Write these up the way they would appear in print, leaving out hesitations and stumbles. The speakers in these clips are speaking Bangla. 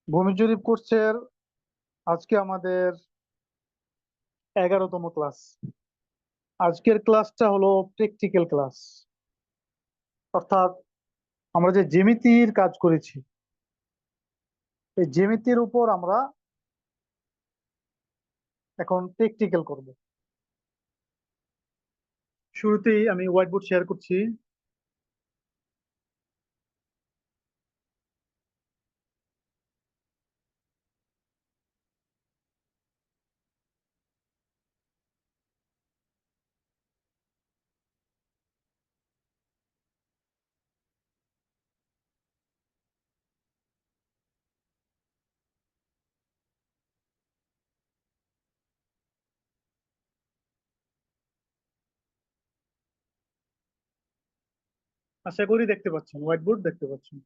ভূমি জরিপ কোর্সের আজকে আমাদের 11তম ক্লাস। আজকের ক্লাসটা হলো প্র্যাকটিক্যাল ক্লাস, অর্থাৎ আমরা যে জ্যামিতির কাজ করেছি এই জ্যামিতির উপর আমরা এখন প্র্যাকটিক্যাল করব। শুরুতেই আমি হোয়াইট বোর্ড শেয়ার করছি। আশা করি দেখতে পাচ্ছেন, হোয়াইট বোর্ড দেখতে পাচ্ছেন।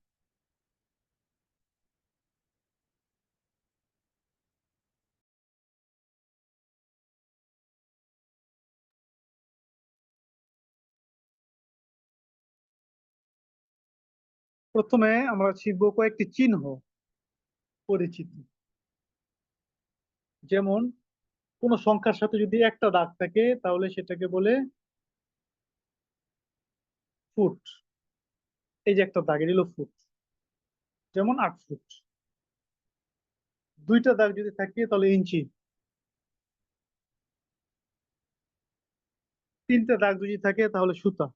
প্রথমে আমরা শিখব কয়েকটি চিহ্ন পরিচিত। যেমন কোন সংখ্যার সাথে যদি একটা দাগ থাকে তাহলে সেটাকে বলে ফুট। এই যে একটা দাগ, এটা হলো ফুট। যেমন 8 ফুট। দুইটা দাগ যদি থাকে তাহলে ইঞ্চি। তিনটা দাগ যদি থাকে তাহলে সুতা।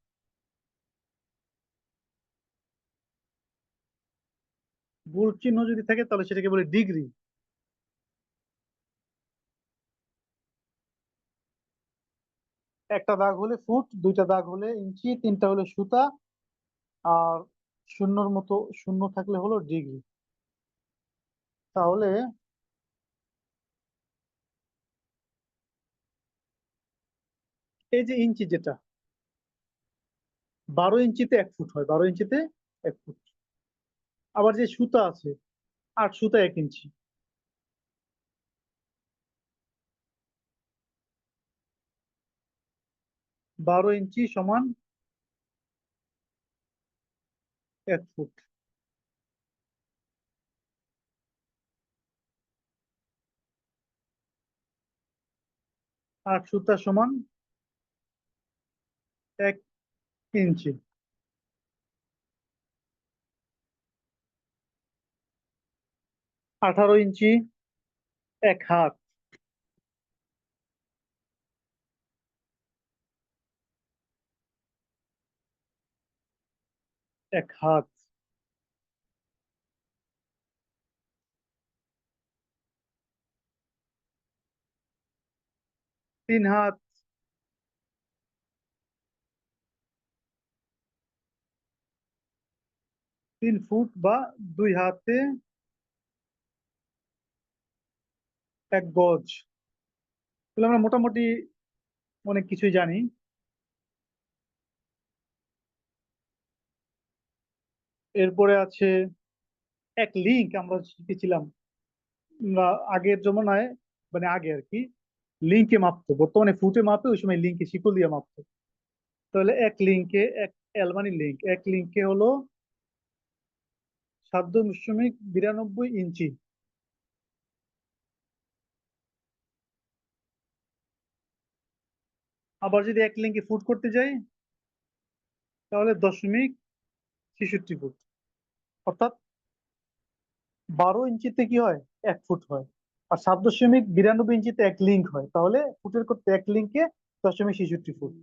ভুল চিহ্ন যদি থাকে তাহলে সেটাকে বলে ডিগ্রি। একটা দাগ হলে ফুট, দুইটা দাগ হলে ইঞ্চি, তিনটা হলে সুতা, আর শূন্যর মতো শূন্য থাকলে হলো ডিগ্রি। তাহলে এই যে ইঞ্চি, যেটা 12 ইঞ্চিতে 1 ফুট হয়, 12 ইঞ্চিতে 1 ফুট। আবার যে সুতা আছে, 8 সুতা 1 ইঞ্চি। 12 ইঞ্চি সমান 1 ফুট। 8 সুতা সমান 1 ইঞ্চি। 18 ইঞ্চি 1 হাত। 1 হাত। 3 হাত। 3 ফুট বা 2 হাতে 1 গজ। তাহলে আমরা মোটামুটি অনেক কিছুই জানি। এরপরে আছে এক লিঙ্ক, আমরা শিখেছিলাম। আমরা আগের জমানায়, মানে আগে আর কি, লিঙ্কে মাপতো, বর্তমানে ফুটে মাপে, ওই সময় লিঙ্কে শিকল দিয়ে মাপতো। তাহলে এক লিঙ্কে, এক এল মানে লিঙ্ক, এক লিঙ্কে হলো 7.92 ইঞ্চি। আবার যদি এক লিঙ্কে ফুট করতে যাই তাহলে 0.63 ফুট। অর্থাৎ 12 ইঞ্চিতে কি হয়, 1 ফুট হয়। আর 7.92 ইঞ্চিতে এক লিঙ্ক হয়, তাহলে ফুটের করতে এক লিঙ্কে 0.63 ফুট।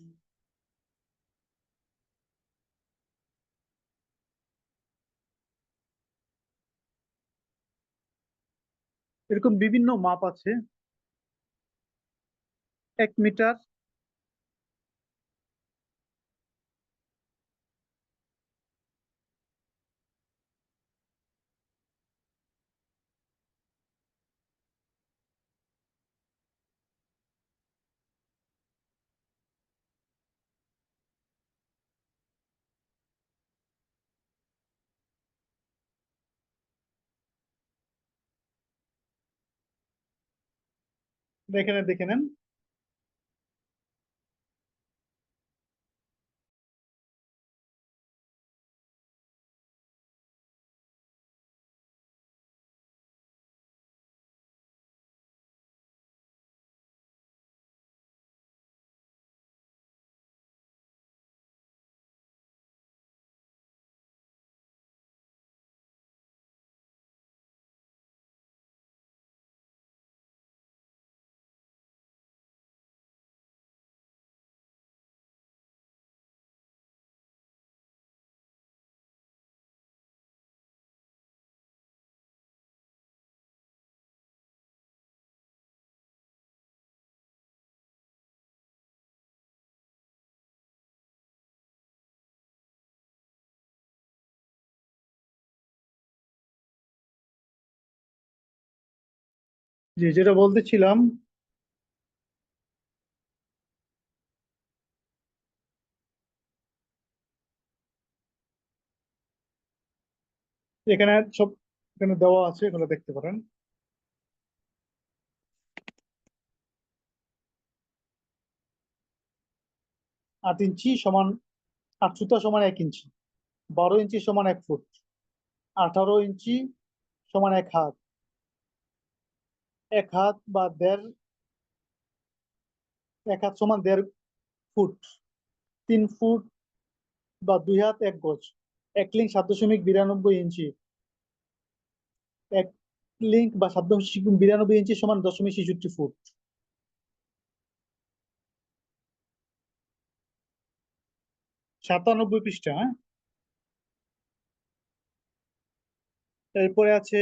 এরকম বিভিন্ন মাপ আছে। 1 মিটার। দেখে নেন, দেখে নেন। যে যেটা বলতেছিলাম, এখানে সব এখানে দেওয়া আছে, এগুলো দেখতে পারেন। 8 ইঞ্চি সমান, 8 সুতা সমান 1 ইঞ্চি, 12 ইঞ্চি সমান 1 ফুট, 18 ইঞ্চি সমান 1 হাত, 1 হাত বা দেড়, 1 হাত সমান 1.5 ফুট, 3 ফুট বা 2 হাত 1 গজ, এক লিঙ্ক 7.92 ইঞ্চি, এক লিঙ্ক বা 7.92 ইঞ্চি সমান 0.66 ফুট। 97 পৃষ্ঠা, হ্যাঁ। এরপরে আছে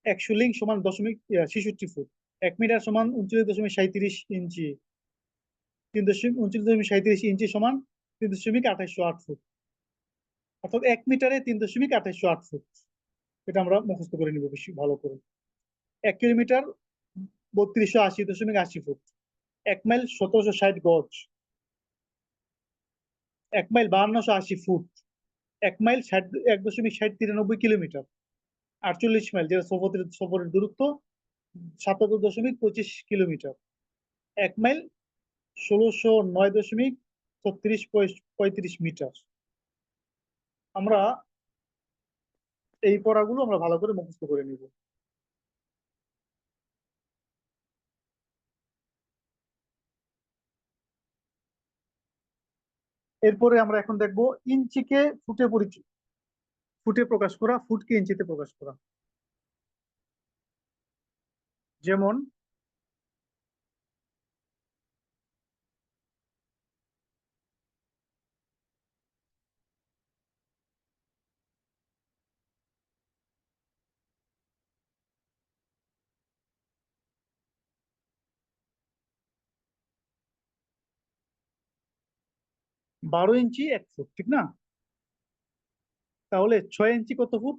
100 লিঙ্ক সমান 0.66 ফুট, 1 মিটার সমান 39.37 ইঞ্চি, 39.37 ইঞ্চি সমান 3.2808 ফুট, অর্থাৎ 1 মিটারে 3.2808 ফুট। এটা আমরা মুখস্থ করে নিব বেশি ভালো করে। 1 কিলোমিটার 3280.80 ফুট, 1 মাইল 1760 গজ, 1 mile 5280 foot, 1 mile 1.6093 kilometre, 48 mile যেটা সফরের দূরত্ব 77.25 কিলোমিটার, 1 মাইল 1609.3635 মিটার। আমরা এই পড়াগুলো আমরা ভালো করে মুখস্থ করে নিব। এরপরে আমরা এখন দেখব ইঞ্চিকে ফুটে পরিচয়, ফুটে প্রকাশ করা, ফুটকে ইঞ্চিতে প্রকাশ করা। যেমন 12 ইঞ্চি 1 ফুট, ঠিক না? তাহলে 6 ইঞ্চি কত ফুট?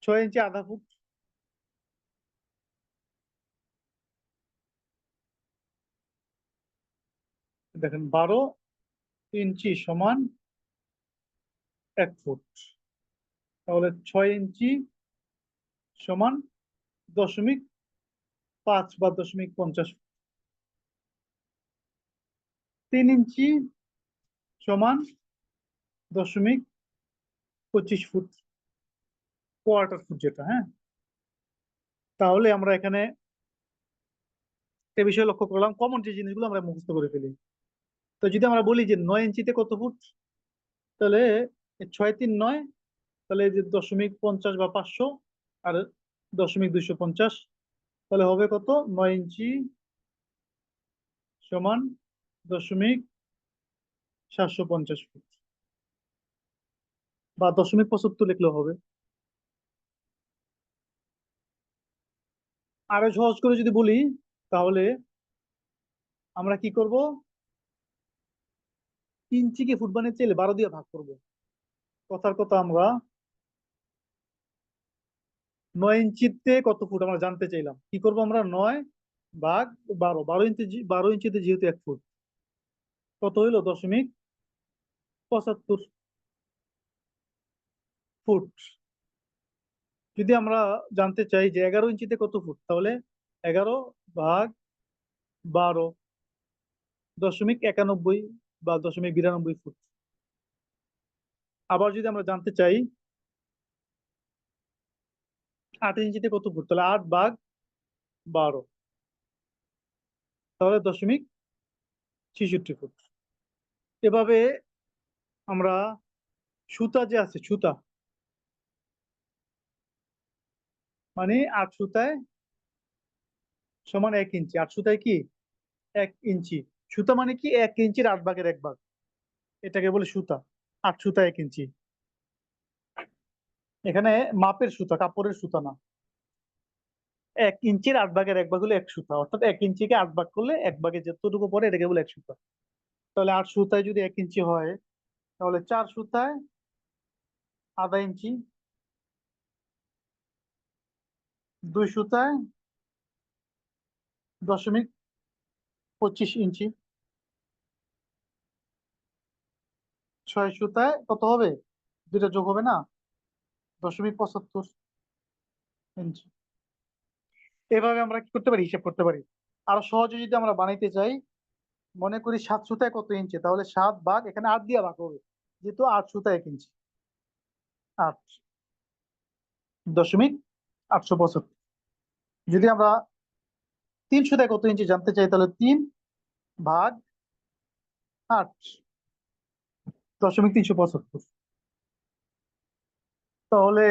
6 ইঞ্চি আধা ফুট। দেখেন 12 ইঞ্চি সমান 1 ফুট, তাহলে 6 ইঞ্চি সমান 0.5 বা 0.50। 3 ইঞ্চি সমান 0.25 ফুট, কোয়ার্টার ফুট যেটা, হ্যাঁ। তাহলে আমরা এখানে একটা বিষয় লক্ষ্য করলাম, কমন যে জিনিসগুলো আমরা মুখস্থ করে ফেলি। তো যদি আমরা বলি যে 9 ইঞ্চিতে কত ফুট, তাহলে 6 3 9, তাহলে এই যে 0.50 বা 500, আর 0.250, তাহলে হবে কত? 9 ইঞ্চি সমান 0.750 ফুট, বা 0.75 লিখলেও হবে। আরো সহজ করে যদি বলি, তাহলে আমরা কি করব? ইঞ্চিকে ফুট বানিয়ে চাইলে 12 দিয়ে ভাগ করব। কথার কথা, আমরা 9 ইঞ্চিতে কত ফুট আমরা জানতে চাইলাম, কি করব আমরা? 9 ভাগ 12, 12 ইঞ্চি, 12 ইঞ্চিতে যেহেতু 1 ফুট, কত হইলো? 0.75 ফুট। যদি আমরা জানতে চাই যে 11 ইঞ্চিতে কত ফুট, তাহলে 11 ভাগ 12, 0.91 বা 0.92 ফুট। আবার যদি আমরা জানতে চাই 8 ইঞ্চিতে কত ফুট, তাহলে 8 ভাগ 12, তাহলে 0.66 ফুট। এভাবে আমরা সুতা যে আছে, সুতা মানে 8 সুতায় সমান 1 ইঞ্চি, 8 সুতায় কি 1 ইঞ্চি, সুতা মানে কি 1 ইঞ্চির 8 ভাগের 1 ভাগ, এটাকে বলে সুতা। 8 সুতা 1 ইঞ্চি, এখানে মাপের সুতা, কাপড়ের সুতা না। 1 ইঞ্চির 8 ভাগের 1 ভাগ হলে 1 সুতা, অর্থাৎ 1 ইঞ্চিকে 8 ভাগ করলে 1 ভাগে যতটুকু পড়ে এটাকে বলে 1 সুতা। তাহলে 8 সুতায় যদি 1 ইঞ্চি হয়, তাহলে 4 সুতায় আধা ইঞ্চি, দুই সুতায় 0.25 ইঞ্চি। 6 সুতায় কত হবে? দুইটা যোগ হবে না, 0.75 ইঞ্চি। এভাবে আমরা কি করতে পারি, হিসাব করতে পারি। আরো সহজে যদি আমরা বানাইতে চাই, মনে করি 7 সুতায় কত ইঞ্চি, তাহলে 7 ভাগ, এখানে 8 দিয়ে ভাগ হবে, যেহেতু 8 সুতায় 1 ইঞ্চি। 8.875। যদি আমরা 3 সুতায় কত ইঞ্চি জানতে চাই, তাহলে 3 ভাগ 8, তাহলে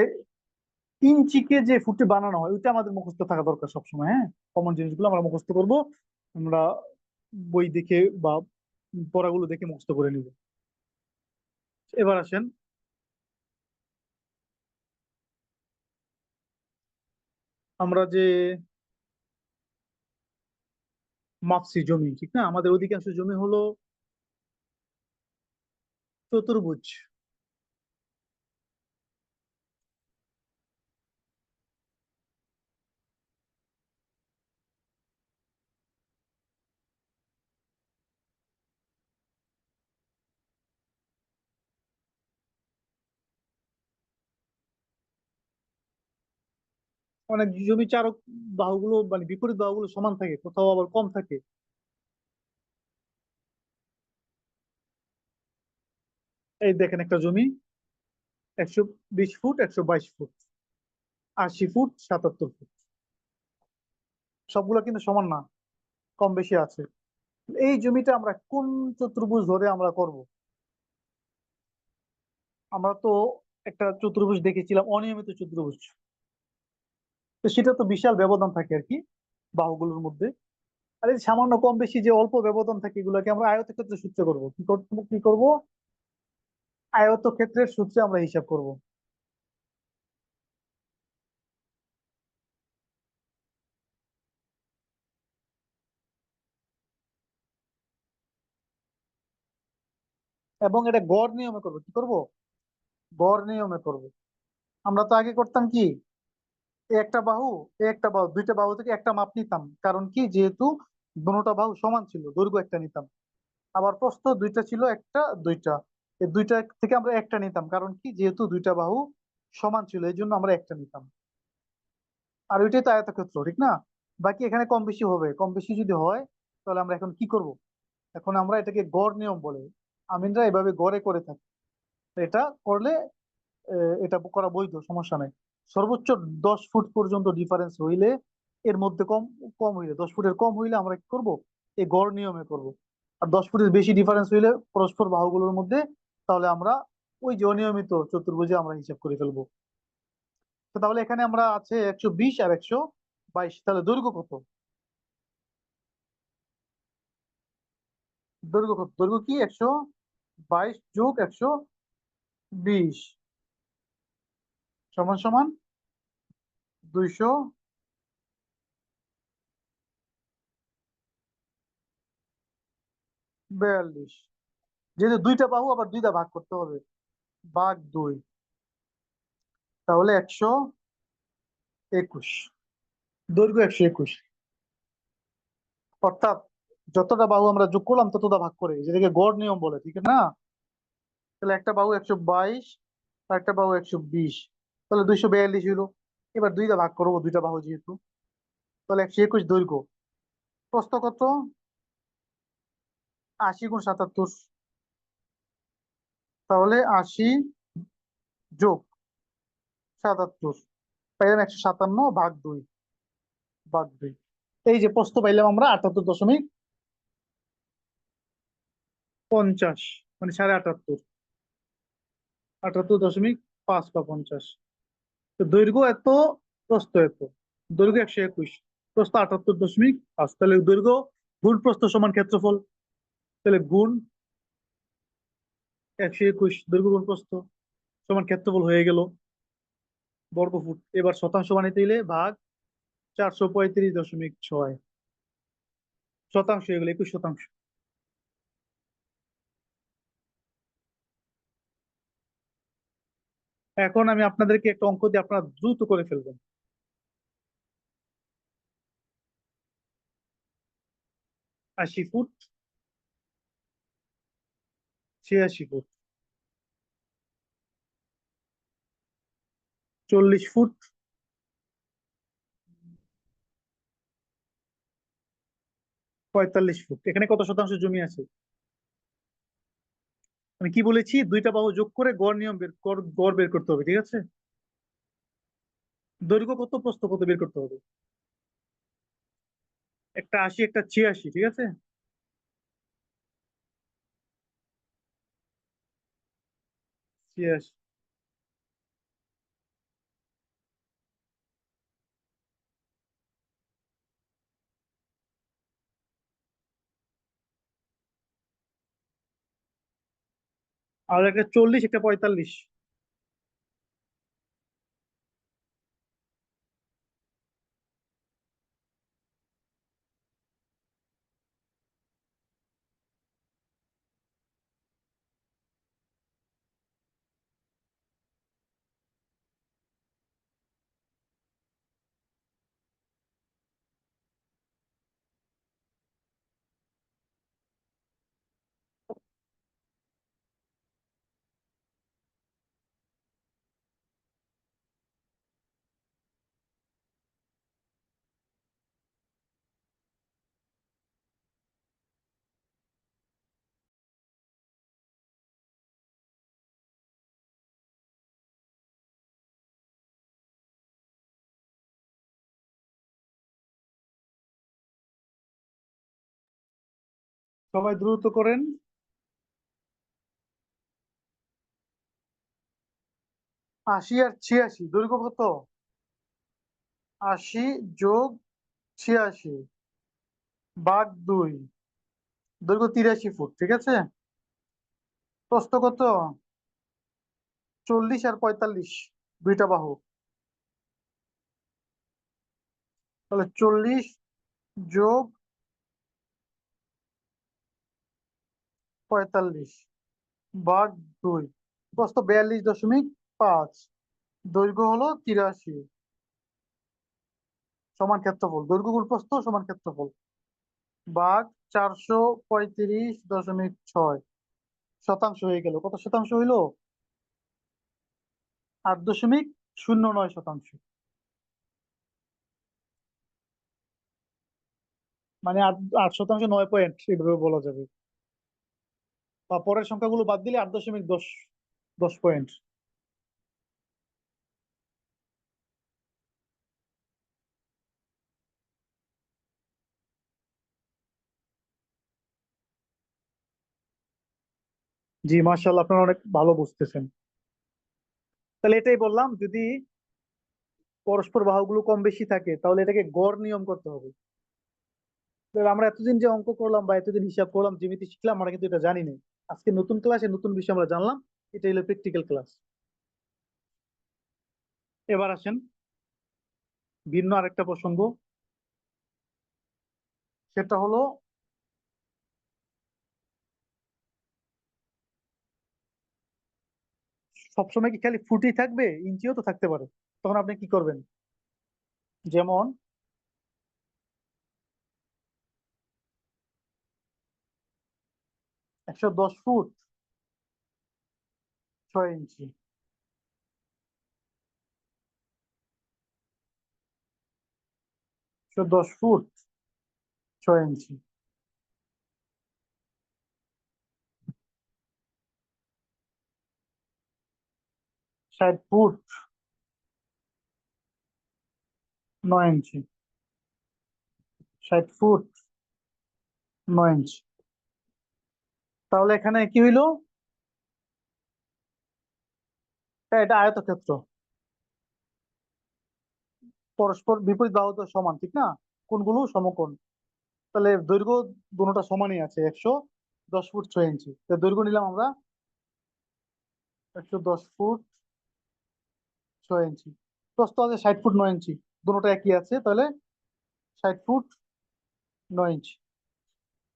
ইঞ্চিকে যে ফুটে বানানো হয় ওইটা আমাদের মুখস্থ থাকা দরকার সবসময়। হ্যাঁ, কমন জিনিসগুলো আমরা মুখস্থ করব। আমরা বই দেখে বা পড়াগুলো দেখে মুখস্থ করে নিব। এবার আসেন, আমরা যে মাপছি জমি, ঠিক না? আমাদের অধিকাংশ জমি হলো চতুর্ভুজ। অনেক জমি চারক বাহুগুলো মানে বিপরীত বাহুগুলো সমান থাকে, কোথাও আবার কম থাকে। এই দেখেন একটা জমি, 120 ফুট, 122 ফুট, 80 ফুট, 77 ফুট, সবগুলো কিন্তু সমান না, কম বেশি আছে। এই জমিটা আমরা কোন চতুর্ভুজ ধরে আমরা করব? আমরা তো একটা চতুর্ভুজ দেখেছিলাম, অনিয়মিত চতুর্ভুজ। তো সেটা তো বিশাল ব্যবধান থাকে আর কি বাহুগুলোর মধ্যে। আর এই সামান্য কম বেশি যে অল্প ব্যবধান থাকে, এগুলোকে আমরা আয়তক্ষেত্রের সূত্রে করব। কি করব? আয়তক্ষেত্রের সূত্রে আমরা হিসাব করব। এবং এটা গড় নিয়মে করব। কি করব? গড় নিয়মে করব। আমরা তো আগে করতাম কি, এই একটা বাহু, এই একটা বাহু, দুইটা বাহু থেকে একটা মাপ নিতাম। কারণ কি, যেহেতু দুটোটা বাহু সমান ছিল, দৈর্ঘ্য একটা নিতাম। আবার প্রস্থ দুইটা ছিল, একটা দুইটা, এই দুইটা থেকে আমরা একটা নিতাম। কারণ কি, যেহেতু দুইটা বাহু সমান ছিল, এই জন্য আমরা একটা নিতাম। আর ওইটাই তো আয়তক্ষেত্র, ঠিক না? বাকি এখানে কম বেশি হবে, কম বেশি যদি হয়, তাহলে আমরা এখন কি করব? এখন আমরা এটাকে গড় নিয়ম বলে, আমিনরা এভাবে গড়ে করে থাকি। তো এটা করলে এটা করা বৈধ, সমস্যা নাই। সর্বোচ্চ 10 ফুট পর্যন্ত ডিফারেন্স হইলে, এর মধ্যে কম, কম হইলে 10 ফুটের কম হইলে আমরা কি করব? এই গড় নিয়মে করব। আর 10 ফুটের বেশি ডিফারেন্স হইলে পরস্পর বাহুগুলোর মধ্যে, তাহলে আমরা ওই যে অনিয়মিত চতুর্ভুজে আমরা হিসাব করে ফেলবো। তো তাহলে এখানে আমরা আছে 120 আর 122, তাহলে দৈর্ঘ্য কত? দৈর্ঘ্য কত? দৈর্ঘ্য কি 122 যোগ 120 সমান সমান 242। যেহেতু দুইটা বাহু, আবার দুইটা ভাগ করতে হবে, ভাগ 2, তাহলে 121। দৈর্ঘ্য 121, অর্থাৎ যতটা বাহু আমরা যোগ করলাম ততটা ভাগ করে, যেটাকে গড় নিয়ম বলে, ঠিক না? তাহলে একটা বাহু 122 আর একটা বাহু 120, তাহলে 242 হইলো। এবার দুইটা ভাগ করবো, দুইটা বাহু যেহেতু, তাহলে 121 দৈর্ঘ্য। প্রস্থ কত? 80 × 77, তাহলে 80 যোগ 77, পাইলাম 157 ভাগ 2। এই যে প্রস্থ পাইলাম আমরা 78.50, মানে 78.5, 78.5 বা 50। তো দৈর্ঘ্য এত, প্রস্থ এত। দৈর্ঘ্য 121, প্রস্থ 78.5, তাহলে দৈর্ঘ্য গুণ প্রস্থ সমান ক্ষেত্রফল। তাহলে গুণ 121, দৈর্ঘ্য গুণ প্রস্থ সমান ক্ষেত্রফল হয়ে গেল বর্গফুট। এবার শতাংশ বানাইতে হইলে ভাগ 435.6, শতাংশ হয়ে গেল 21 শতাংশ। এখন আমি আপনাদেরকে একটা অঙ্ক দিয়ে আপনারা দ্রুত করে ফেলবেন। 80 ফুট, 86 ফুট, 40 ফুট, 45 ফুট। এখানে কত শতাংশ জমি আছে? আমি কি বলেছি, দুইটা বাহু যোগ করে গড় নিয়ম গড় বের করতে হবে, ঠিক আছে? দৈর্ঘ্য কত, প্রস্থ কত বের করতে হবে। একটা 80, একটা 86, ঠিক আছে। 86। আর একটা 40, একটা 45। সবাই দ্রুত করেন। 80 আর 86, দৈর্ঘ্য কত? 80 যোগ 86 ভাগ 2, দৈর্ঘ্য 83 ফুট, ঠিক আছে। প্রস্থ কত? 40 আর 45, দুইটা বাহু। তাহলে 40 যোগ 45 ভাগ 2, প্রস্থ 42.5, দৈর্ঘ্য হলো 83, সমান ক্ষেত্রফল। দৈর্ঘ্য গুণ প্রস্থ সমান ক্ষেত্রফল, ভাগ 435.6 শতাংশ হয়ে গেল। কত শতাংশ হইলো? 8.09 শতাংশ। মানে 8 শতাংশ, 9 পয়েন্ট এভাবে বলা যাবে। বা পরের সংখ্যাগুলো বাদ দিলে 8.10 পয়েন্ট। জি, মার্শাল্লাহ, আপনারা অনেক ভালো বুঝতেছেন। তাহলে এটাই বললাম, যদি পরস্পর বাহুগুলো কম বেশি থাকে তাহলে এটাকে গড় নিয়ম করতে হবে। তাহলে আমরা এতদিন যে অঙ্ক করলাম বা এতদিন হিসাব করলাম, জ্যামিতি শিখলাম, আমরা কিন্তু এটা জানি না। আজকে নতুন ক্লাসে নতুন বিষয় আমরা জানলাম। এটা হলো প্র্যাকটিক্যাল ক্লাস। এবার আসেন ভিন্ন আরেকটা প্রসঙ্গ। সেটা হলো, সবসময় কি খালি ফুটই থাকবে, ইঞ্চিও তো থাকতে পারে। তখন আপনি কি করবেন? যেমন 110 ফুট 6 ইঞ্চি, 110 ফুট 6 ইঞ্চি, 60 ফুট 9 ইঞ্চি, 60 ফুট 9 ইঞ্চি। তাহলে এখানে কি হইলো? এটা আয়তক্ষেত্র, পরস্পর বিপরীত বাহু তো সমান, ঠিক না? কোণগুলো সমকোণ। তাহলে দৈর্ঘ্য দুটোটা সমানই আছে, 110 ফুট 6 ইঞ্চি। দৈর্ঘ্য নিলাম আমরা 110 ফুট 6 ইঞ্চি। প্রস্থ আছে 60 ফুট 9 ইঞ্চি, দুটোটা একই আছে, তাহলে 60 ফুট 9 ইঞ্চি।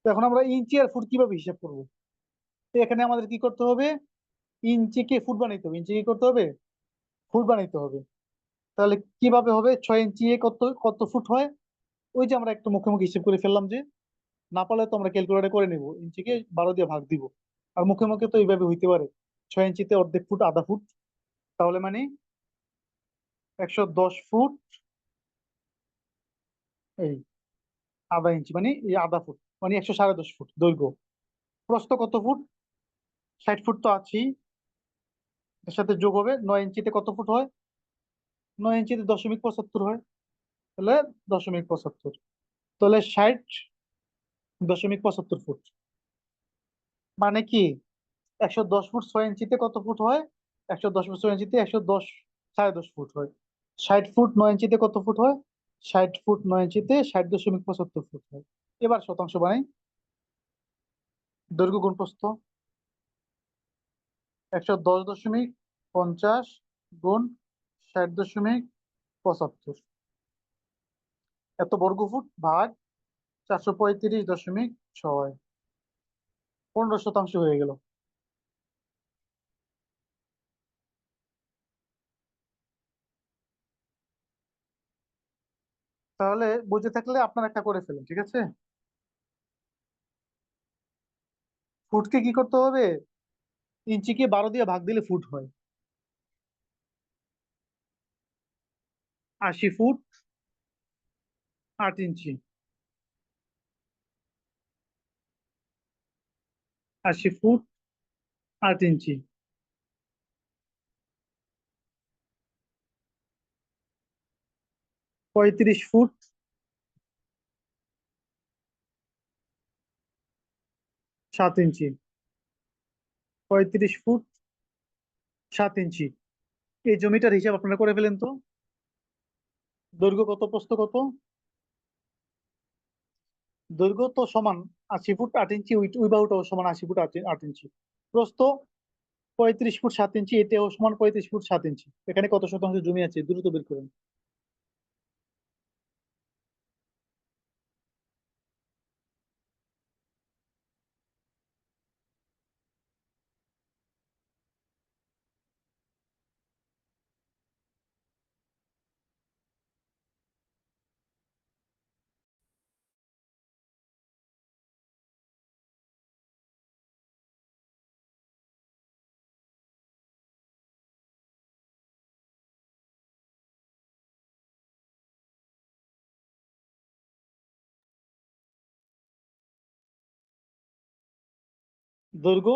তো এখন আমরা ইঞ্চি আর ফুট কিভাবে হিসাব করবো? তো এখানে আমাদের কি করতে হবে? ইঞ্চিকে ফুট বানাইতে হবে। ইঞ্চি কি করতে হবে? ফুট বানাইতে হবে। তাহলে কিভাবে হবে? 6 ইঞ্চি এ কত কত ফুট হয়? ওই যে আমরা একটু মুখে মুখে হিসেব করে ফেললাম, যে না পারলে তো আমরা ক্যালকুলেটর করে নিব, ইঞ্চিকে 12 দিয়ে ভাগ দিব। আর মুখে মুখে তো এইভাবে হইতে পারে, 6 ইঞ্চিতে অর্ধেক ফুট আধা ফুট, তাহলে মানে 110 ফুট, এই আধা ইঞ্চি মানে এই আধা ফুট, মানে 110.5 ফুট দৈর্ঘ্য। প্রস্থ কত ফুট? 60 ফুট তো আছেই, এর সাথে যোগ হবে 9 ইঞ্চিতে কত ফুট হয়? 9 ইঞ্চিতে 0.75 হয়, তাহলে 0.75, তাহলে 60.75 ফুট। মানে কি 110 ফুট 6 ইঞ্চিতে কত ফুট হয়? 110 ফুট 6 ইঞ্চিতে 110, 10.5 ফুট হয়। 60 ফুট 9 ইঞ্চিতে কত ফুট হয়? 60 ফুট 9 ইঞ্চিতে 60.75 ফুট হয়। এবার শতাংশ বানাই। দৈর্ঘ্য গুণ প্রস্থ, 110.50 গুণ 60.75, এত বর্গফুট ভাগ 435.6, 15 শতাংশ হয়ে গেল। তাহলে বুঝে থাকলে আপনার একটা করে ফেলেন, ঠিক আছে। ফুটকে কি করতে হবে? ইঞ্চিকে 12 দিয়ে ভাগ দিলে ফুট হয়। 80 ফুট 8 ইঞ্চি, 80 ফুট 8 ইঞ্চি, 35 ফুট 7 ইঞ্চি, 35 ফুট 7 ইঞ্চি। এই জমিটার হিসাব আপনারা করে ফেলেন তো। দৈর্ঘ্য কত, প্রস্থ কত? দৈর্ঘ্য তো সমান 80 ফুট 8 ইঞ্চি, ওই ওই বাহুটাও সমান 80 ফুট 8 ইঞ্চি। প্রস্থ 35 ফুট 7 ইঞ্চি, এটাও সমান 35 ফুট 7 ইঞ্চি। এখানে কত শতাংশ জমি আছে দ্রুত বের করুন। দৈর্ঘ্য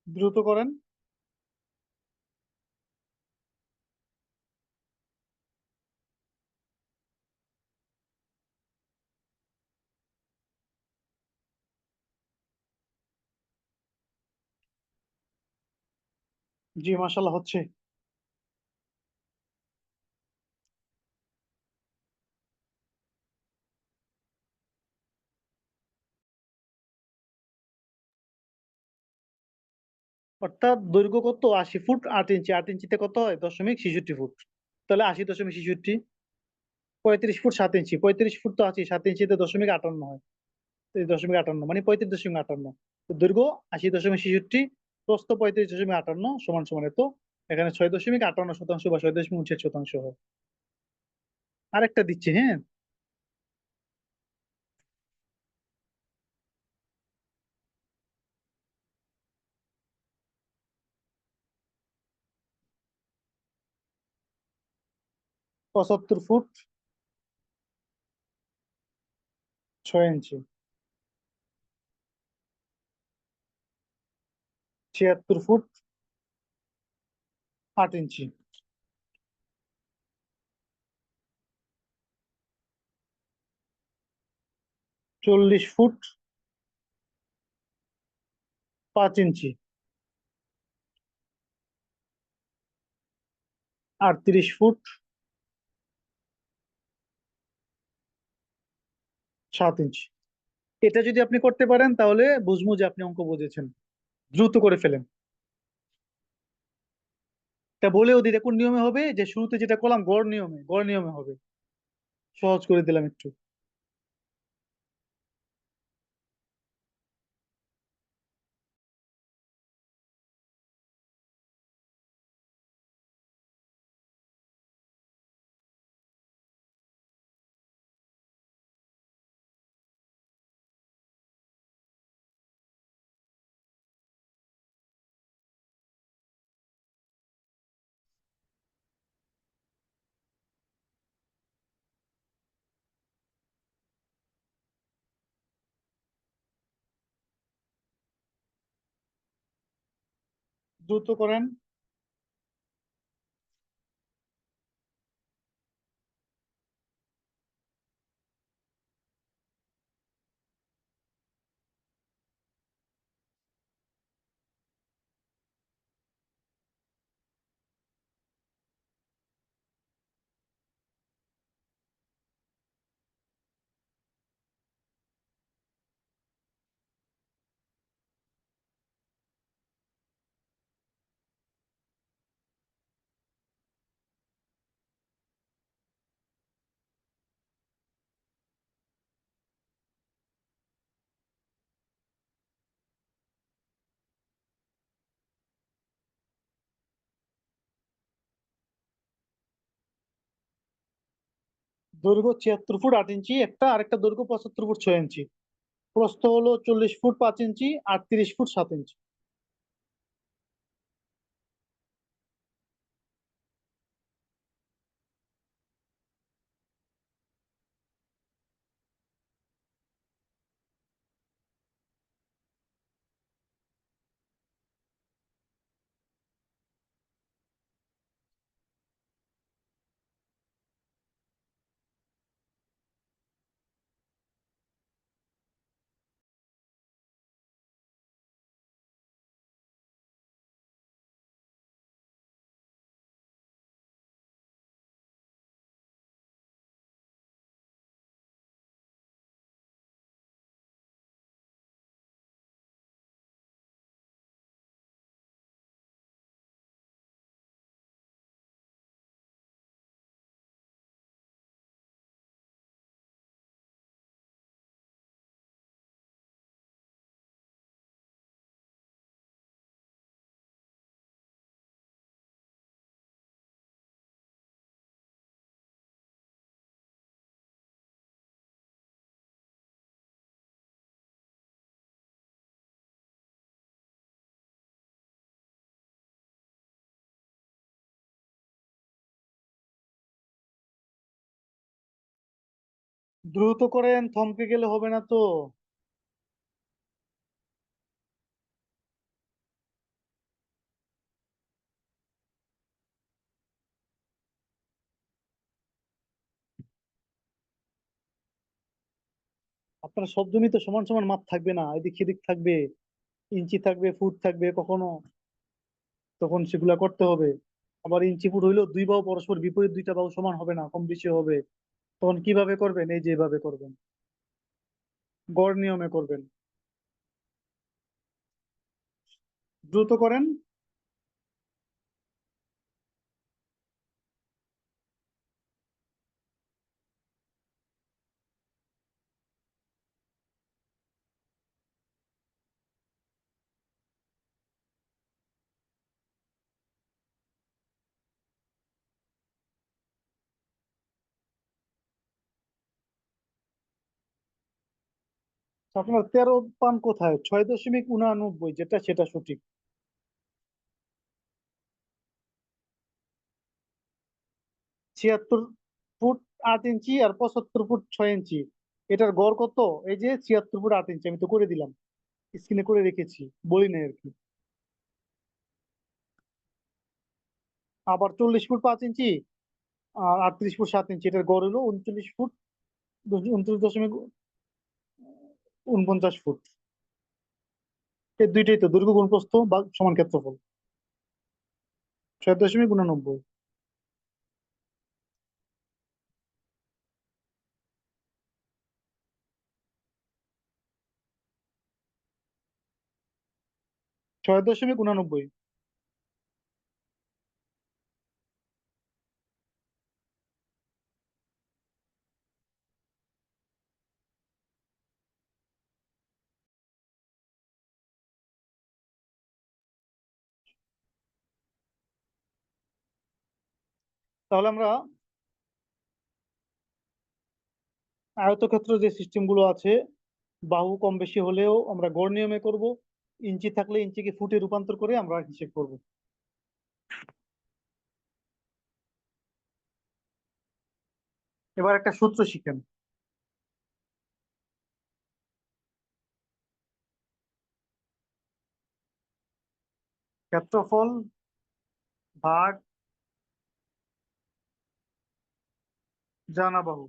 দ্রুত করেন। জি মাশাল্লাহ হচ্ছে। অর্থাৎ দৈর্ঘ্য কত? 80 ফুট 8 ইঞ্চি, 8 ইঞ্চিতে কত হয়? 0.66 ফুট। তাহলে 80.66, 35 ফুট 7 ইঞ্চি, 35 ফুট তো আছে, 7 ইঞ্চিতে 0.58 হয়, তো এই 0.58 মানে 35.58। তো দৈর্ঘ্য 80.66, প্রস্থ 35.58, সমান সমান এত। এখানে 6.58 শতাংশ বা 6.59 শতাংশ হয়। আরেকটা দিচ্ছি, হ্যাঁ। 75 ফুট 6 ইঞ্চি, 76 ফুট 8 ইঞ্চি, 40 ফুট 5 ইঞ্চি। 38 ফুট 7 ইঞ্চি। এটা যদি আপনি করতে পারেন তাহলে বুঝবো যে আপনি অঙ্ক বুঝেছেন। দ্রুত করে ফেলেন। এটা বলেও দিই, এটা কোন নিয়মে হবে, যে শুরুতে যেটা করলাম গড় নিয়মে হবে। সহজ করে দিলাম একটু। দ্রুত করেন। দৈর্ঘ্য 76 ফুট 8 ইঞ্চি একটা, আরেকটা দৈর্ঘ্য 75 ফুট 6 ইঞ্চি। প্রস্থ হলো 40 ফুট 5 ইঞ্চি, 38 ফুট 7 ইঞ্চি। দ্রুত করেন, থমকে গেলে হবে না তো। আপনার সব জমি তো সমান সমান মাপ থাকবে না, এদিক সেদিক থাকবে, ইঞ্চি থাকবে, ফুট থাকবে কখনো, তখন সেগুলা করতে হবে। আবার ইঞ্চি ফুট হইলেও দুই বাহু পরস্পর বিপরীত, দুইটা বাহু সমান হবে না, কম বেশি হবে। তখন কিভাবে করবেন? এই যে এভাবে করবেন, গড় নিয়মে করবেন। দ্রুত করেন। আপনার 13 পান কোথায়? 6.89 যেটা, সেটা সঠিক। 76 ফুট 8 ইঞ্চি আর 75 ফুট 6 ইঞ্চি, এটার গড় কত? এই যে 76 ফুট 8 ইঞ্চি, আমি তো করে দিলাম, স্ক্রিনে করে রেখেছি, বলি নাই আর কি। আবার 40 ফুট 5 ইঞ্চি আর 38 ফুট 7 ইঞ্চি, এটার গড় হলো 39 ফুট 29.49 ফুট। এই দুইটাই তো, দৈর্ঘ্য গুণ প্রস্থ বা সমান ক্ষেত্রফল। 6.89। 6.89। তাহলে আমরা আয়তক্ষেত্র যে সিস্টেম গুলো আছে, বাহু কম বেশি হলেও আমরা গড় নিয়মে করব, ইঞ্চি থাকলে ইঞ্চিকে ফুটে রূপান্তর করে আমরা হিসেব করব। এবার একটা সূত্র শিখেন। ক্ষেত্রফল ভাগ জানা বাহু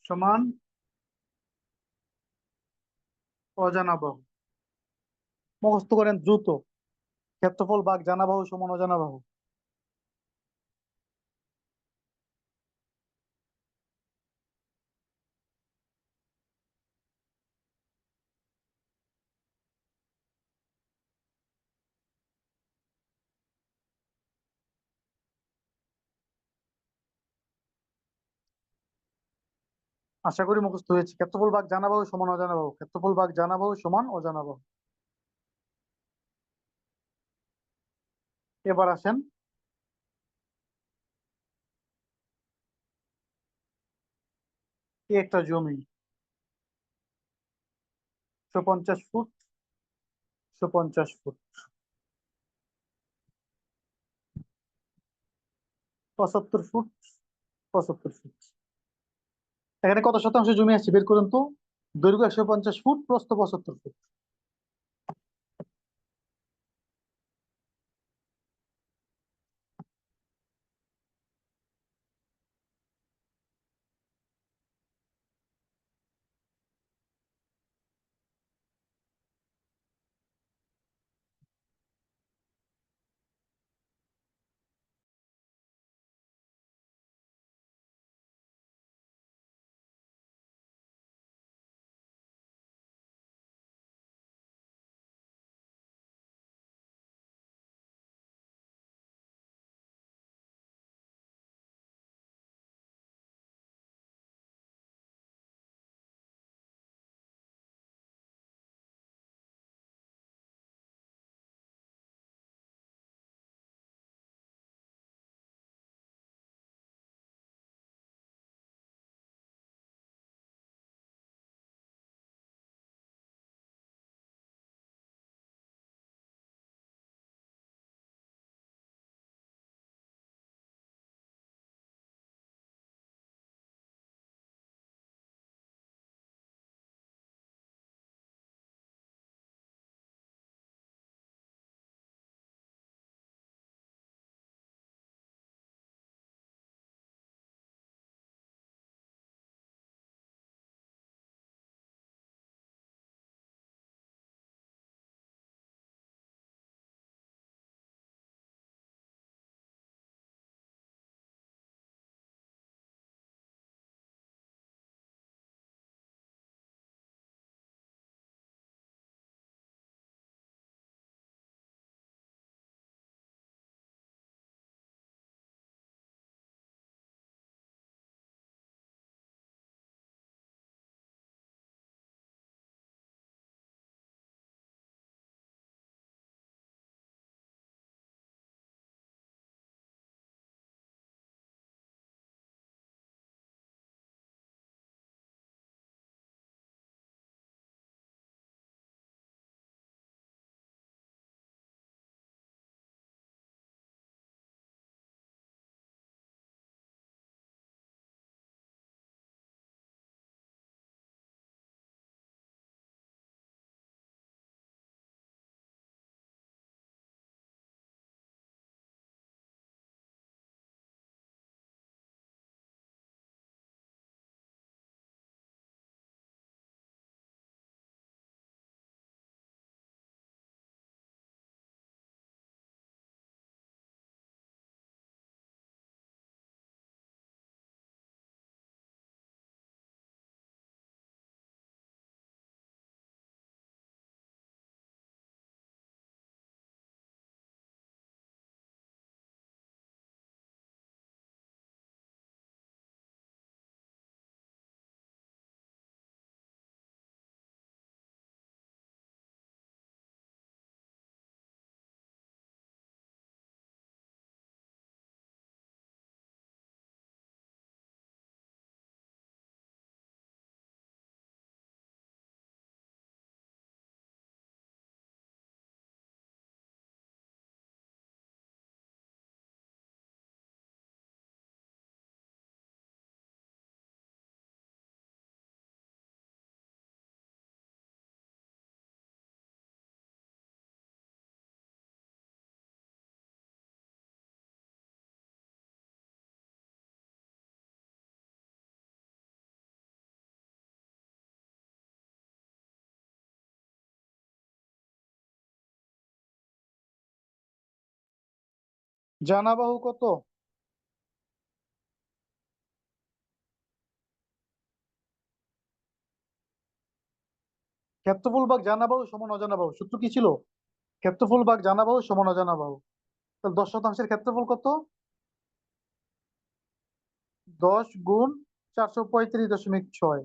সমান অজানা বাহু। মুখস্থ করেন দ্রুত। ক্ষেত্রফল ভাগ জানা বাহু সমান অজানা বাহু। আশা করি মুখস্থ হয়েছে। ক্ষেত্রফল ভাগ জানা বাহু সমান অজানা বাহু, ক্ষেত্রফল ভাগ জানা বাহু সমান অজানা বাহু। এবার আসেন, এই একটা জমি 150 ফুট, 150 ফুট, 75 ফুট, 75 ফুট। এখানে কত শতাংশ জমি আছে বের করুন তো। দৈর্ঘ্য 150 ফুট, প্রস্থ 75 ফুট। জানাবাহু কত? ক্ষেত্রফল ভাগ জানাবাহু সমান অজানা বাহু, সূত্র কি ছিল? ক্ষেত্রফল ভাগ জানাবাহু সমান অজানা বাহু। তাহলে 10 শতাংশের ক্ষেত্রফল কত? 10 গুণ 435.6।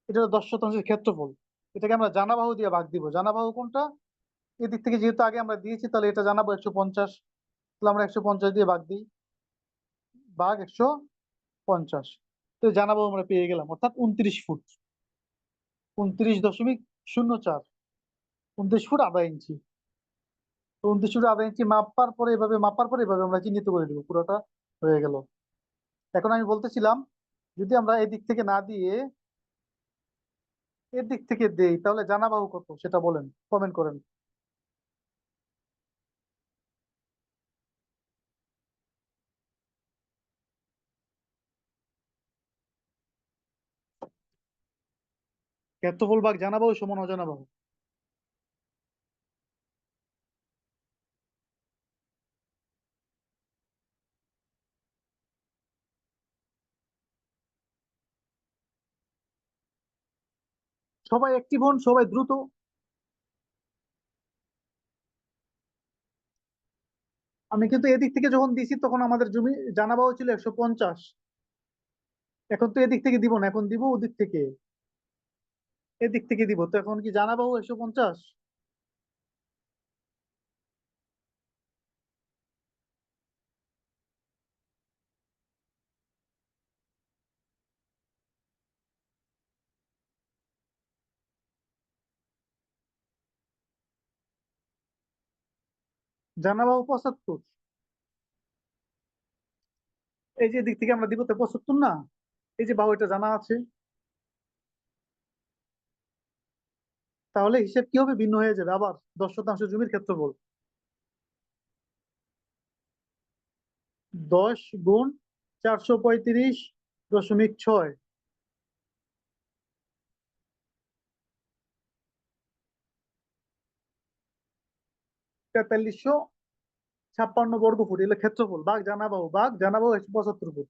এটা হলো 10 শতাংশের ক্ষেত্রফল। এটাকে আমরা জানাবাহু দিয়ে ভাগ দিব। জানাবাহু কোনটা? এদিক থেকে যেহেতু আগে আমরা দিয়েছি, তাহলে এটা জানাবো 150। তাহলে আমরা 150 দিয়ে ভাগ দিই, ভাগ 150। তো জানাবো আমরা পেয়ে গেলাম, অর্থাৎ 29 ফুট। 29.04। 29 ফুট আধা ইঞ্চি। তো 29 ফুট আধা ইঞ্চি মাপার পরে এভাবে, মাপার পরে এভাবে আমরা চিহ্নিত করে দিব, পুরোটা হয়ে গেল। এখন আমি বলতেছিলাম, যদি আমরা এদিক থেকে না দিয়ে এর দিক থেকে দেই, তাহলে জানাবাহু কত সেটা বলেন, কমেন্ট করেন। ক্ষেত্রফল ভাগ জানাবাহু সমান অজানা বাহু। সবাই অ্যাক্টিভ হন, সবাই দ্রুত। আমি কিন্তু এদিক থেকে যখন দিছি তখন আমাদের জমি জানাবাহু ছিল 150। এখন তো এদিক থেকে দিব না, এখন দিব ওদিক থেকে। এদিক থেকে দিব, তো এখন কি জানাবাহু 150? জানাবাহু 75। এই যে এদিক থেকে আমরা দিব তো 75 না? এই যে বাহু, এটা জানা আছে। তাহলে হিসেব কি হবে? ভিন্ন হয়ে যাবে আবার। 10 শতাংশ জমির ক্ষেত্রফল 10 গুণ 435.6। 4356 বর্গ ফুট এগুলো ক্ষেত্রফল, বাঘ জানাবাহু 175 ফুট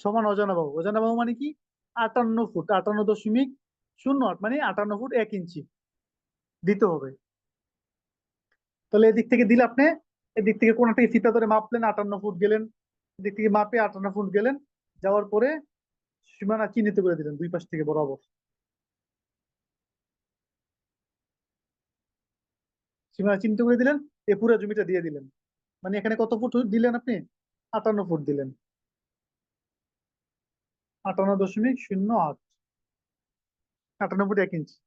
সমান অজানা বাহু। অজানা বাহু মানে কি? 58 ফুট, 58.08, মানে 58 ফুট 1 ইঞ্চি দিতে হবে। তাহলে এদিক থেকে দিলে আপনি, এদিক থেকে কোন থেকে ফিতা ধরে মাপলেন, 58 ফুট গেলেন। এদিক থেকে মাপে 58 ফুট গেলেন, যাওয়ার পরে সীমানা চিহ্নিত করে দিলেন দুই পাশ থেকে বরাবর। সীমানা চিহ্নিত করে দিলেন, এ পুরো জমিটা দিয়ে দিলেন। মানে এখানে কত ফুট দিলেন আপনি? 58 ফুট দিলেন। 58.08, 58 ফুট 1 ইঞ্চি।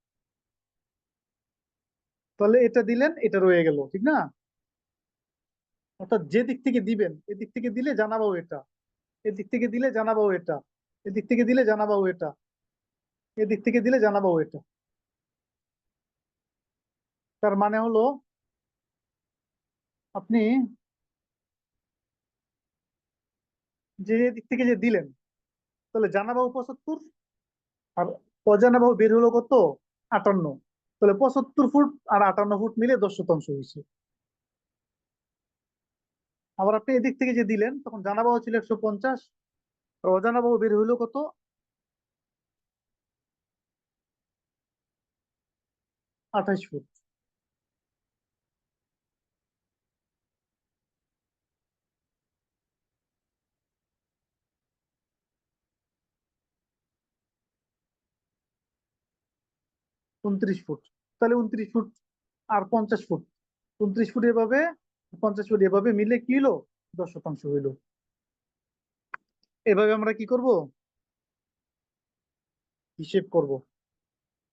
তাহলে এটা দিলেন, এটা রয়ে গেল, ঠিক না? অর্থাৎ যে দিক থেকে দিবেন, এদিক থেকে দিলে জানাবাও এটা, এদিক থেকে দিলে জানাবাও এটা, এদিক থেকে দিলে জানাবাও এটা, এদিক থেকে দিলে জানাবাও এটা। তার মানে হলো, আপনি যে দিক থেকে যে দিলেন, তাহলে জানাবাহু 75, আর অজানাবাহু বের হলো কত? 58। তাহলে 75 ফুট আর 58 ফুট মিলে 10 শতাংশ হয়েছে। আবার আপনি এদিক থেকে যে দিলেন, তখন জানাবাহু ছিল 150, আর অজানাবাহু বের হইলো কত? 28 ফুট। 29 ফুট। তাহলে 29 ফুট আর 50 ফুট, 29 ফুট এভাবে, 50 ফুট এভাবে মিলে কি হলো? 10 শতাংশ হইলো। এভাবে আমরা কি করব? হিসেব করব।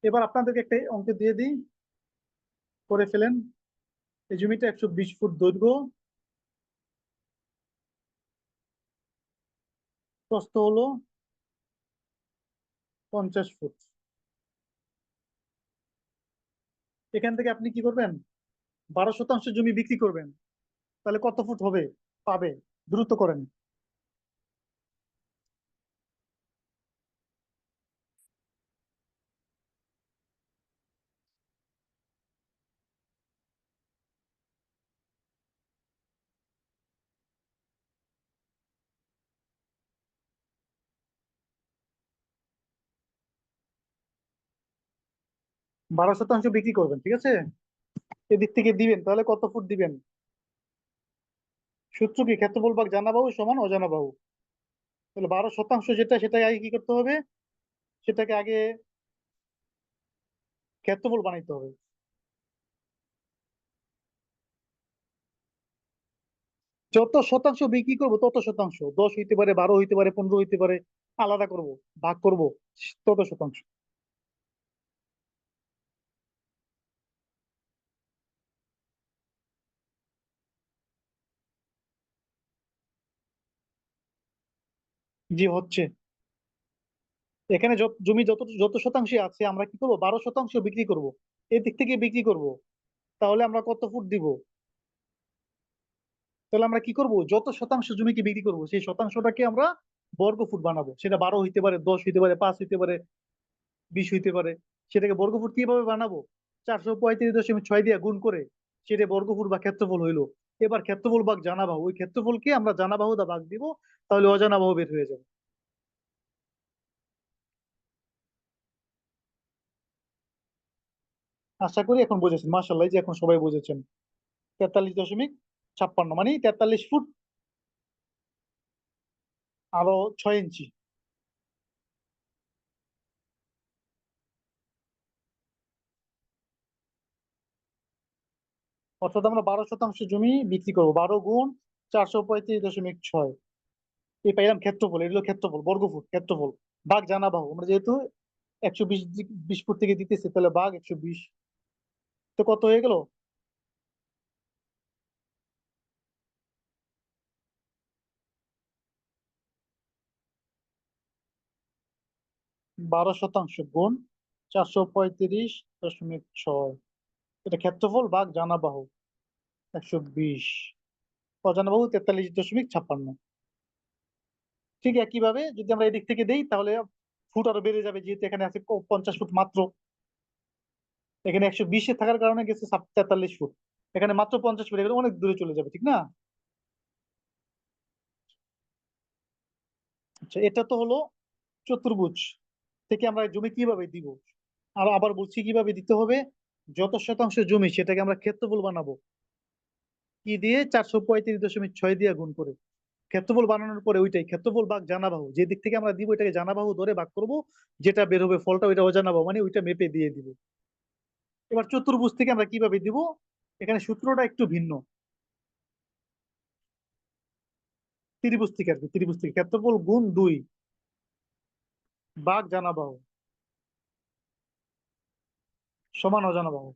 এবার আপনাদেরকে একটা অঙ্ক দিয়ে দিই, করে ফেলেন। এই জমিটা 120 ফুট দৈর্ঘ্য, প্রস্থ হলো 50 ফুট। এখান থেকে আপনি কি করবেন? 12 শতাংশ জমি বিক্রি করবেন। তাহলে কত ফুট হবে পাবে? দ্রুত করেন। 12% বিক্রি করবেন, ঠিক আছে? এদিক থেকে দিবেন, তাহলে কত ফুট দিবেন? সূত্র কি? ক্ষেত্রফল ভাগ জানা বাহু সমান অজানা বাহু। তাহলে 12% যেটা, সেটাকে আগে কি করতে হবে? সেটাকে আগে ক্ষেত্রফল বানাইতে হবে। যত শতাংশ বিক্রি করবো তত শতাংশ, 10 হইতে পারে, 12 হইতে পারে, 15 হইতে পারে, আলাদা করব, ভাগ করব, তত শতাংশ। জি হচ্ছে। এখানে জমি যত যত শতাংশে আছে, আমরা কি করবো? 12% বিক্রি করব, এদিক থেকে বিক্রি করব। তাহলে আমরা কত ফুট দিব? তাহলে আমরা কি করব? যত শতাংশ জমিকে বিক্রি করব, সেই শতাংশটাকে আমরা বর্গ ফুট বানাবো। সেটা 12 হইতে পারে, 10 হইতে পারে, 5 হইতে পারে, 20 হইতে পারে। সেটাকে বর্গফুট কিভাবে বানাবো? 435.6 দিয়ে গুণ করে সেটা বর্গফুট বা ক্ষেত্রফল হইলো। এবার ক্ষেত্রফল ভাগ জানা বাহু, ওই ক্ষেত্রফলকে আমরা জানা বাহু দা ভাগ দিব, তাহলে অজানা বাহু বের হয়ে যাবে। আশা করি এখন বুঝেছেন, মাশাআল্লাহ, এই যে এখন সবাই বুঝেছেন। 43.56, মানে 43 ফুট আরো 6 ইঞ্চি। অর্থাৎ আমরা 12% জমি বিক্রি করবো, 12 গুণ 435.6। এই পাইলাম ক্ষেত্রফল, এগুলো ক্ষেত্রফল, বর্গফুট ক্ষেত্রফল। ভাগ জানা বাহু, আমরা যেহেতু 120 20 ফুট থেকে দিতেছি, তাহলে ভাগ 120। তো কত হয়ে গেল? 12% গুণ 435.6, এটা ক্ষেত্রফল ভাগ জানা বাহু 120, অজানা বাহু 43.56। ঠিক একইভাবে যদি আমরা এদিক থেকে দেই, তাহলে ফুট আরো বেড়ে যাবে, যেহেতু এখানে আছে 50 ফুট মাত্র। এখানে 120-এ থাকার কারণে গেছে 43 ফুট। এখানে মাত্র 50 ফুট, এখানে অনেক দূরে চলে যাবে, ঠিক না? আচ্ছা, এটা তো হলো চতুর্ভুজ থেকে আমরা জমি কিভাবে দিব। আর আবার বলছি কিভাবে দিতে হবে। যত শতাংশ জমি, সেটাকে আমরা ক্ষেত্রফল বানাবো কি দিয়ে? 435.6 দিয়ে গুণ করে। ক্ষেত্রফল বানানোর পরে ওইটাই ক্ষেত্রফল ভাগ জানা বাহু, যে দিক থেকে আমরা দিব এটাকে জানা বাহু ধরে ভাগ করব। যেটা বের হবে ফলটা, ওইটা অজানা বাহু, মানে ওইটা মেপে দিয়ে দিব। এবার চতুর্ভুজ থেকে আমরা কিভাবে দিব? এখানে সূত্রটা একটু ভিন্ন। ত্রিভুজ থেকে আর কি, ত্রিভুজ থেকে ক্ষেত্রফল গুণ 2 ভাগ জানা বাহু সমান অজানা বাহু।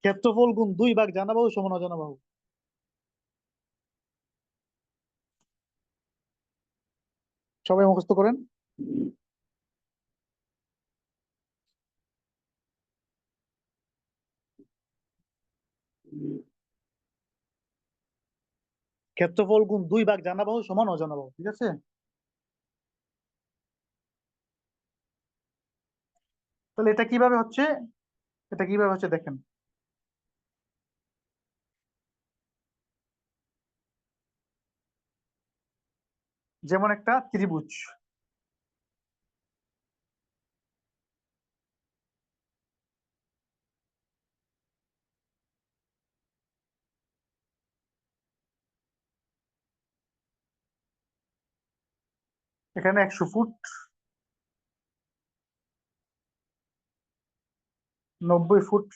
ক্ষেত্রফল গুণ 2 ভাগ জানা বাহু সমান অজানা বাহু। সবাই মুখস্থ করেন। ক্ষেত্রফল গুণ 2 ভাগ জানা বাহু সমান অজানা বাহু, ঠিক আছে? তাহলে এটা কিভাবে হচ্ছে? এটা কিভাবে হচ্ছে দেখেন। যেমন একটা ত্রিভুজ, এখানে 100 ফুট, 90 ফুট,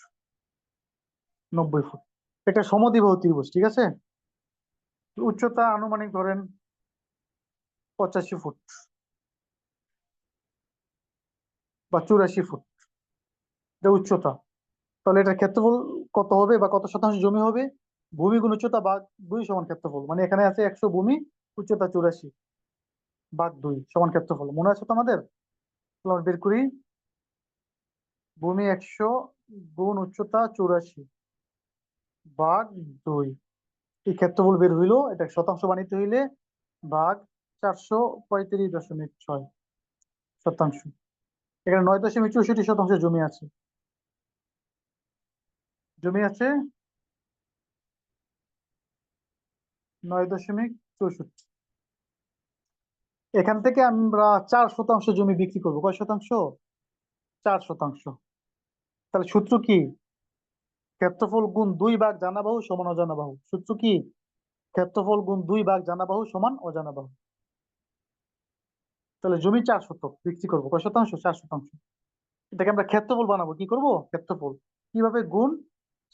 90 ফুট। এটা সমদ্বিবাহু ত্রিভুজ, ঠিক আছে? উচ্চতা আনুমানিক ধরেন 85 ফুট বা 84 ফুট, এটা উচ্চতা। তাহলে এটা ক্ষেত্রফল কত হবে বা কত শতাংশ জমি হবে? ভূমি গুণ উচ্চতা ভাগ 2 সমান ক্ষেত্রফল, মানে এখানে আছে 100 ভূমি, উচ্চতা 84 ভাগ 2 সমান ক্ষেত্রফল। মনে আছে তো আমাদের? তাহলে আমরা বের করি। ভূমি 100 গুণ উচ্চতা 84 ভাগ 2, এই ক্ষেত্রফল বের হইলো। এটা শতাংশ বানাইতে হইলে ভাগ 435.6 শতাংশ। এখানে 9.64 শতাংশ জমি আছে। জমি আছে 9.64। এখান থেকে আমরা 4% জমি বিক্রি করবো। কয় শতাংশ? 4%। তাহলে সূত্র কি? ক্ষেত্রফল গুণ 2 ভাগ জানা বাহু সমান অজানা বাহু। সূত্র কি? ক্ষেত্রফল গুণ 2 ভাগ জানা বাহু সমান অজানা বাহু। তাহলে জমি 4 শতক বিক্রি করবো, কয় শতাংশ? 4%। এটাকে আমরা ক্ষেত্রফল বানাবো, কি করব? ক্ষেত্রফল। কিভাবে? গুণ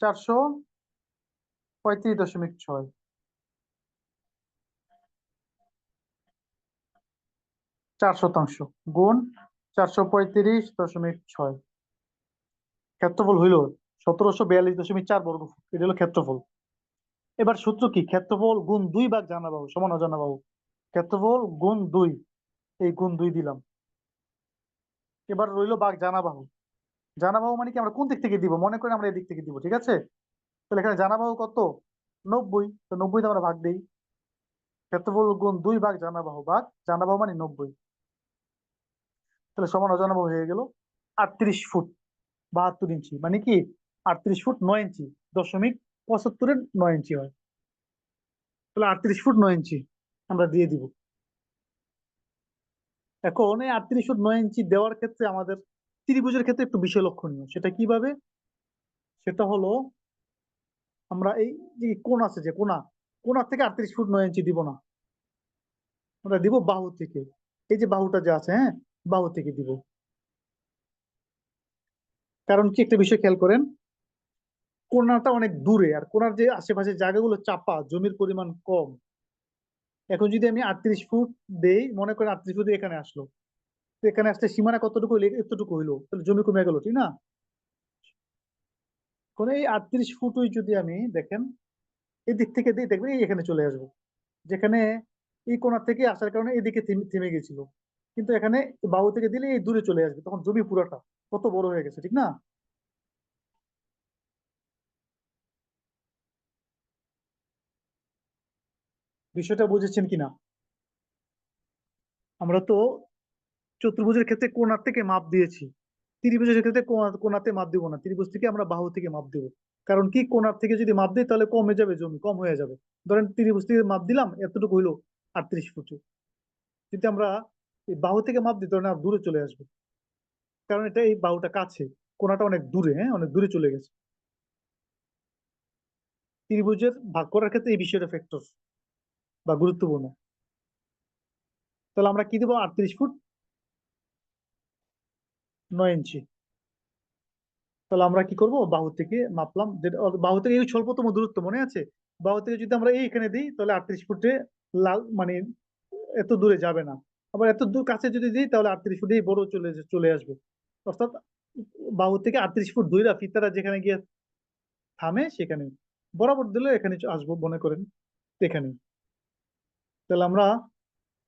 435.6। 4% গুণ 435.6। ক্ষেত্রফল হইল 1742.4 বর্গ ফুট। এটা হলো ক্ষেত্রফল। এবার সূত্র কি? ক্ষেত্রফল গুণ 2 ভাগ জানা বাহু সমান অজানা বাহু। ক্ষেত্রফল গুণ 2, এই গুণ 2 দিলাম। এবার রইলো ভাগ জানা বাহু। জানা বাহু মানে কি? আমরা কোন দিক থেকে দিব? মনে করেন আমরা এদিক থেকে দিব, ঠিক আছে? তাহলে এখানে জানা বাহু কত? 90। তো 90 আমরা ভাগ দেই। ক্ষেত্রফল গুণ 2 ভাগ জানা বাহু, ভাগ জানা বাহু মানে 90। তাহলে সমান অজানা বাহু হয়ে গেল 38 ফুট 72 ইঞ্চি, মানে কি? 38 ফুট 9 ইঞ্চি। 0.75 9 ইঞ্চি হয়। তাহলে 38 ফুট 9 ইঞ্চি আমরা দিয়ে দিব। এখন এই 38 ফুট 9 ইঞ্চি দেওয়ার ক্ষেত্রে আমাদের ত্রিভুজের ক্ষেত্রে একটু বিষয় লক্ষণীয়। সেটা কিভাবে? সেটা হলো, আমরা এই যে কোণ আছে, যে কোণা, কোণার থেকে 38 ফুট 9 ইঞ্চি দিব না, আমরা দিব বাহু থেকে। এই যে বাহুটা যে আছে, হ্যাঁ, বাহু থেকে দিব। কারণ কি? একটা বিষয় খেয়াল করেন, কোণাটা অনেক দূরে, আর কোণার যে আশেপাশে জায়গাগুলো চাপা, জমির পরিমাণ কম। এখন যদি আমি 38 ফুট দেই, মনে করেন 38 ফুট এখানে আসলো, তো এখানে আসলে সীমানা কতটুকু হইলো? এতটুকু হইলো, তাহলে জমি কমে গেল, ঠিক না? কোন এই 38 ফুটই যদি আমি দেখেন এই দিক থেকে দিই, দেখবেন এই এখানে চলে আসবো। যেখানে এই কোণা থেকে আসার কারণে এদিকে থেমে গেছিল, কিন্তু এখানে বাহু থেকে দিলে এই দূরে চলে আসবে, তখন জমি পুরাটা কত বড় হয়ে গেছে, ঠিক না? বিষয়টা বুঝেছেন কিনা? আমরা তো চতুর্ভুজের ক্ষেত্রে কোণার থেকে মাপ দিয়েছি, ত্রিভুজের ক্ষেত্রে কোণাতে মাপ দিব না, ত্রিভুজ থেকে আমরা বাহু থেকে মাপ দেবো। কারণ কি? কোণার থেকে যদি মাপ দিই তাহলে কমে যাবে, জমি কম হয়ে যাবে। ধরেন ত্রিভুজ থেকে মাপ দিলাম, এতটুকু হইলো 38 ফুট। যদি আমরা এই বাহু থেকে মাপ দিই তাহলে আর দূরে চলে আসবে। কারণ এটা, এই বাহুটা কাছে, কোণাটা অনেক দূরে, হ্যাঁ, অনেক দূরে চলে গেছে। ত্রিভুজের ভাগ করার ক্ষেত্রে এই বিষয়টা ফ্যাক্টর বা গুরুত্বপূর্ণ। তাহলে আমরা কি দেবো? 38 ফুট 9 ইঞ্চি। তাহলে আমরা কি করব? বাহু থেকে মাপলাম, যেটা বাহু থেকে এই স্বল্পতম দূরত্ব, মনে আছে? বাহু থেকে যদি আমরা এইখানে দিই তাহলে 38 ফুটে লাল মানে এত দূরে যাবে না। আবার এত দূর কাছে যদি দিই তাহলে 38 ফুটেই বড় চলে আসবে। অর্থাৎ বাহু থেকে 38 ফুট ধইরা ফিতারা যেখানে গিয়ে থামে সেখানে বরাবর দিলে এখানে আসবো, মনে করেন এখানে। তাহলে আমরা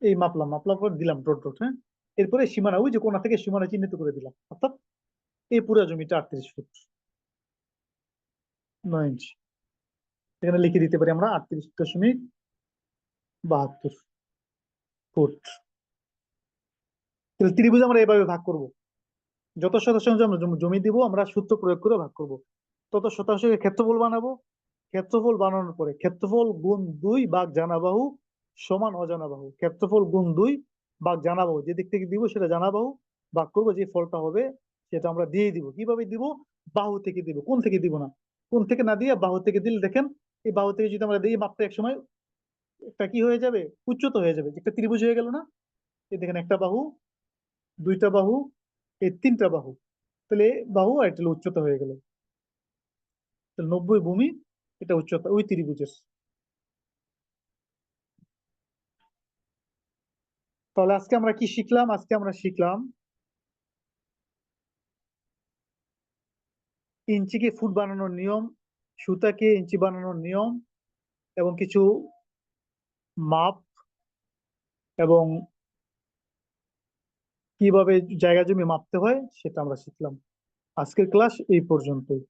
এই মাপলাম, মাপলাম পর দিলাম ডট ডট, হ্যাঁ। এরপরে সীমানা, ওই যে কোণা থেকে সীমানা চিহ্নিত করে দিলাম, অর্থাৎ এই পুরো জমিটা 38 ফুট 9 ইঞ্চি। এখানে লিখে দিতে পারি আমরা 38.72 ফুট। তাহলে ত্রিভুজ আমরা এভাবে ভাগ করব। যত শতাংশ আমরা জমি দিব, আমরা সূত্র প্রয়োগ করে ভাগ করব। তত শতাংশকে ক্ষেত্রফল বানাবো। ক্ষেত্রফল বানানোর পরে ক্ষেত্রফল গুণ 2 ভাগ জানা বাহু সমান অজানা বাহু। ক্ষেত্রফল গুণ 2 ভাগ জানা বাহু, যে দিক থেকে দিব সেটা জানা বাহু, ভাগ করবো, যে ফলটা হবে সেটা আমরা দিয়ে দিব। কিভাবে দিব? বাহু থেকে দিব, কোন থেকে দিব না। কোন থেকে না দিয়ে বাহু থেকে দিলে দেখেন, এই বাহু থেকে যদি আমরা দিই, মাপটা একসময় একটা কি হয়ে যাবে? উচ্চতা হয়ে যাবে, একটা ত্রিভুজ হয়ে গেল না? এই দেখেন, একটা বাহু, দুইটা বাহু, এই তিনটা বাহু। তাহলে বাহু আর এটা হলো উচ্চতা হয়ে গেল। তাহলে 90 ভূমি, এটা উচ্চতা ওই ত্রিভুজের। তাহলে আজকে আমরা কি শিখলাম? আজকে আমরা শিখলাম ইঞ্চিকে ফুট বানানোর নিয়ম, সুতাকে ইঞ্চি বানানোর নিয়ম, এবং কিছু মাপ, এবং কিভাবে জায়গা জমি মাপতে হয় সেটা আমরা শিখলাম। আজকের ক্লাস এই পর্যন্তই।